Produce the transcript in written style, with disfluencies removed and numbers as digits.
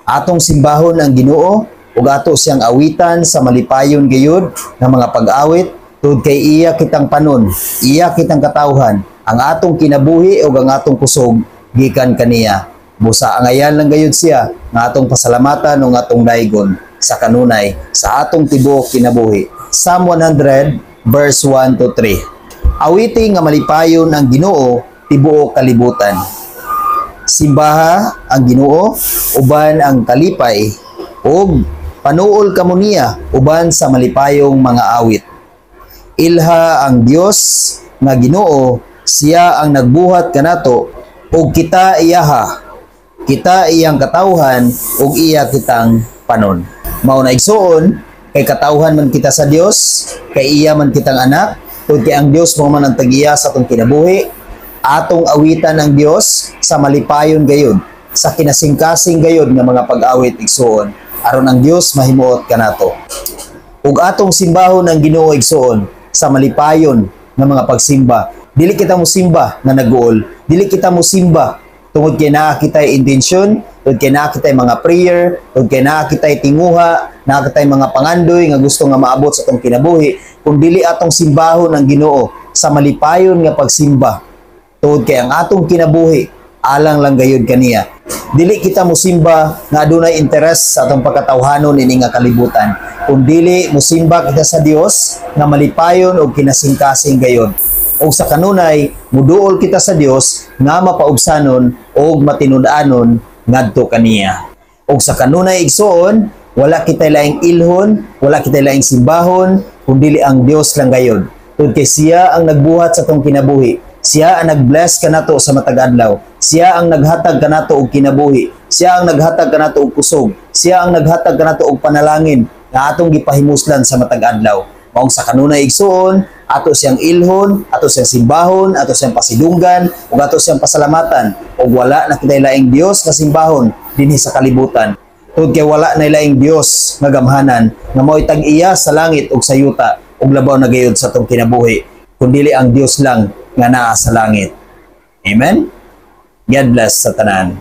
Atong simbahon ang Ginoo ug ato siyang awitan sa malipayon gayud nga mga pag-awit tungod kay iya kitang panon, iya kitang katawhan, ang atong kinabuhi ug ang atong kusog gikan kaniya. Busa angayan lang gayud siya nga atong pasalamatan ug atong daygon sa kanunay sa atong tibuok kinabuhi. Psalm 100 verse 1 to 3. Awiti nga malipayon ang Ginoo tibuok kalibutan. Simbaha ang Ginoo uban ang kalipay ug panuol kamo niya uban sa malipayong mga awit. Ilha ang Dios nga Ginoo, siya ang nagbuhat kanato ug kita iyaha. Kita iyang katawhan ug iya kitang panon. Mao na igsuon kay katawhan man kita sa Dios, kay iya man kitang anak, ug kay ang Dios mo man ang tag-iya sa atong kinabuhi. Atong awitan ang Dios sa malipayon gayud, sa kinasingkasing gayud nga mga pag-awit igsuon, aron ang Dios mahimuot kanato. Ug atong simbahon ang Ginoo igsuon sa malipayon nga mga pagsimba. Dili kita mo simba nga nag-uol, dili kita mo simba tungod kay naa kitay intensyon, tungod kay naa kitay mga prayer, tungod kay naa kitay tinguha, naa kitay mga pangandoy nga gusto nga maabot sa atong kinabuhi, kung dili atong simbahon ang Ginoo sa malipayon nga pagsimba. Tungod kay ang atong kinabuhi alang lang gayud kaniya. Dili kita mosimba nga adunay interes sa atong pagkatawhanon ini nga kalibutan. Kung dili mosimba kita sa Dios nga malipayon og kinasingkasing gayud. O sa kanunay, muduol kita sa Dios nga mapaubsanon og matinud-anon ngadto kaniya. O sa kanunay igsuon, wala kitay laing ilhon, wala kitay laing simbahon, kundi ang Dios lang gayud. Tungod kay siya ang nagbuhat sa atong kinabuhi. Siya ang nag-bless kanato sa matag adlaw. Siya ang naghatag kanato og kinabuhi. Siya ang naghatag kanato og kusog. Siya ang naghatag kanato og panalangin nga atong gipahimuslan sa matag adlaw. Maong sa kanunay igsuon, ato siyang ilhon, ato siyang simbahon, ato siyang pasidunggan, ug ato siyang pasalamatan. Ug wala na kitay laing Dios nga simbahon dinhi sa kalibutan. Tungod kay wala na laing Dios nga gamhanan nga mao'y tag-iya sa langit ug sa yuta ug labaw na gayud sa atong kinabuhi, kundi ang Dios lang nga naa sa langit. Amen? God bless sa tanan.